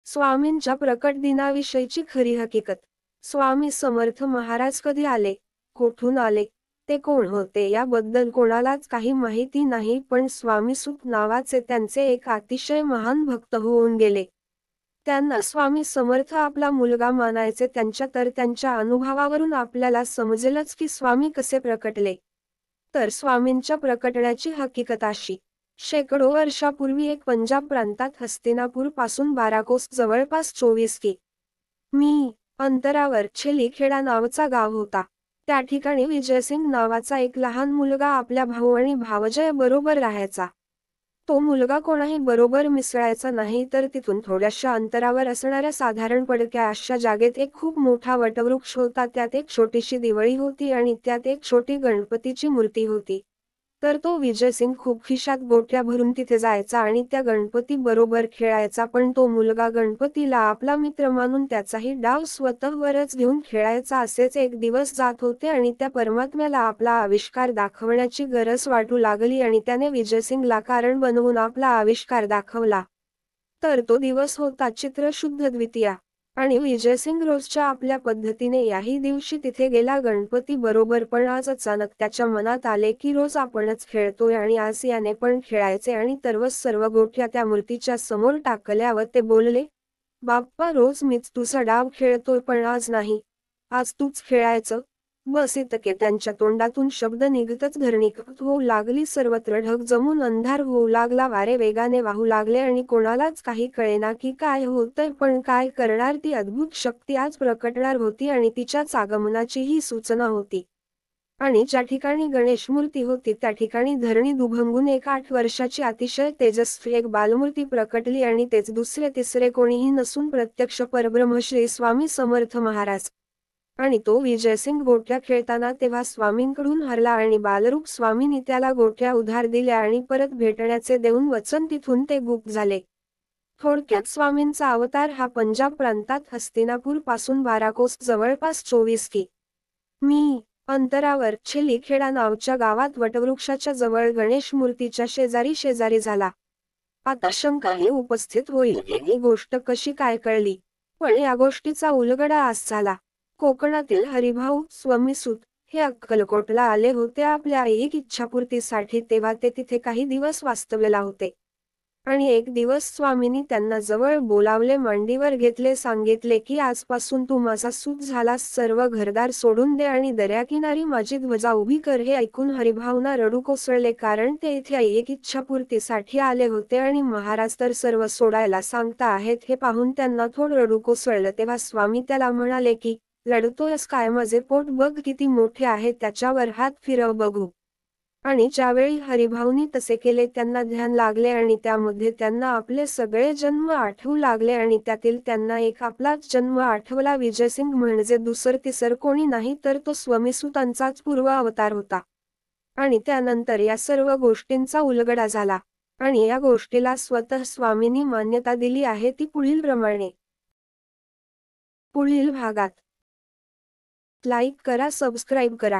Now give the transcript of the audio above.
स्वामींच्या प्रकट दिनाविषयीची खरी हकीकत. स्वामी समर्थ महाराज कधी आले, कोठून आले, ते कोण होते याबद्दल कोणालाच काही माहिती नाही, पण स्वामी सुत नावाचे त्यांचे एक अतिशय महान भक्त होऊन गेले. त्यांना स्वामी समर्थ आपला मुलगा मानायचे. त्यांच्या अनुभवावरून आपल्याला समजेलच की स्वामी कसे प्रकटले. तर स्वामींच्या प्रकटण्याची हकीकत अशी. शेकडो वर्षापूर्वी एक पंजाब प्रांतात हस्तिनापूर पासून 12 कोस जवळपास 24 कि.मी. अंतरावर छेलीखेडा नावाचा गाव होता. त्या ठिकाणी विजयसिंग नावाचा एक लहान मुलगा आपल्या भाऊ आणि भावजय बरोबर राहायचा. तो मुलगा कोणाही बरोबर मिसळायचा नाही, तर तिथून थोड्याशा अंतरावर असणाऱ्या साधारण पडक्या अशा जागेत एक खूप मोठा वटवृक्ष होता. त्यात एक छोटीशी दिवाळी होती आणि त्यात एक छोटी गणपतीची मूर्ती होती. तर तो विजयसिंग खूप खिशात गोट्या भरून तिथे जायचा आणि त्या गणपती बरोबर खेळायचा. पण तो मुलगा गणपतीला आपला मित्र मानून त्याचाही डाव स्वतःवरच घेऊन खेळायचा. असेच एक दिवस जात होते आणि त्या परमात्म्याला आपला आविष्कार दाखवण्याची गरज वाटू लागली आणि त्याने विजयसिंगला कारण बनवून आपला आविष्कार दाखवला. तर तो दिवस होता चित्र शुद्ध द्वितीया. आणि विजयसिंग रोजच्या आपल्या पद्धतीने याही दिवशी तिथे गेला गणपती बरोबर. पण आज अचानक त्याच्या मनात आले की रोज आपणच खेळतोय आणि आज याने पण खेळायचे. आणि सर्व गोट्या त्या मूर्तीच्या समोर टाकल्या व ते बोलले, बाप्पा, रोज मीच तुझा डाव खेळतोय, पण आज नाही. आज तूच खेळायचं. बस इतके त्यांच्या तोंडातून शब्द निघतच धरणी होऊ लागली. सर्वत्र ढग जमून अंधार होऊ लागला. वारे वेगाने वाहू लागले आणि कोणालाच काही कळेना की काय होतंय. पण काय करणार, ती अद्भुत शक्ती आज प्रकटणार होती आणि तिच्याच आगमनाची ही सूचना होती. आणि ज्या ठिकाणी गणेश मूर्ती होती त्या ठिकाणी धरणी दुभंगून एक 8 वर्षाची अतिशय तेजस्वी एक बालमूर्ती प्रकटली. आणि तेच दुसरे तिसरे कोणीही नसून प्रत्यक्ष परब्रह्म श्री स्वामी समर्थ महाराज. आणि तो विजयसिंग गोट्या खेळताना तेव्हा स्वामींकडून हरला आणि बालरूप स्वामींनी त्याला गोट्या उधार दिल्या आणि परत भेटण्याचे देऊन वचन तिथून ते गुप्त झाले. थोडक्यात स्वामींचा अवतार हा पंजाब प्रांतात हस्तिनापूर पासून 12 कोस जवळपास 24 कि.मी. अंतरावर छेलीखेडा नावच्या गावात वटवृक्षाच्या जवळ गणेश मूर्तीच्या शेजारी झाला. आता शंका ही उपस्थित होईल, ही गोष्ट कशी काय कळली. पण या गोष्टीचा उलगडा आज झाला. कोकणातील हरिभाऊ स्वामीसूत हे अक्कलकोटला आले होते आपल्या ऐहिक इच्छापूर्तीसाठी. तेव्हा ते तिथे काही दिवस वास्तव्याला होते. आणि एक दिवस स्वामींनी त्यांना जवळ बोलावले, मांडीवर घेतले, सांगितले की आजपासून तू माझा सूत झालास. सर्व घरदार सोडून दे आणि दर्याकिनारी माझी ध्वजा उभी कर. हे ऐकून हरिभाऊंना रडू कोसळले, कारण ते इथे ऐहिक इच्छापूर्तीसाठी आले होते आणि महाराज तर सर्व सोडायला सांगता आहेत. हे पाहून त्यांना थोडं रडू कोसळलं. तेव्हा स्वामी त्याला म्हणाले की, रडतोयस काय? माझे पोट बघ किती मोठे आहे, त्याच्यावर हात फिरव बघू. आणि ज्यावेळी हरिभाऊंनी तसे केले त्यांना ध्यान लागले आणि त्यामध्ये त्यांना आपले सगळे जन्म आठवू लागले आणि त्यातील त्यांना एक आपलाच जन्म आठवला. विजयसिंग म्हणजे दुसर तिसर कोणी नाही, तर तो स्वामीसूतांचाच पूर्व अवतार होता. आणि त्यानंतर या सर्व गोष्टींचा उलगडा झाला. आणि या गोष्टीला स्वतः स्वामींनी मान्यता दिली आहे, ती पुढील प्रमाणे. पुढील भागात लाईक करा, सबस्क्राईब करा.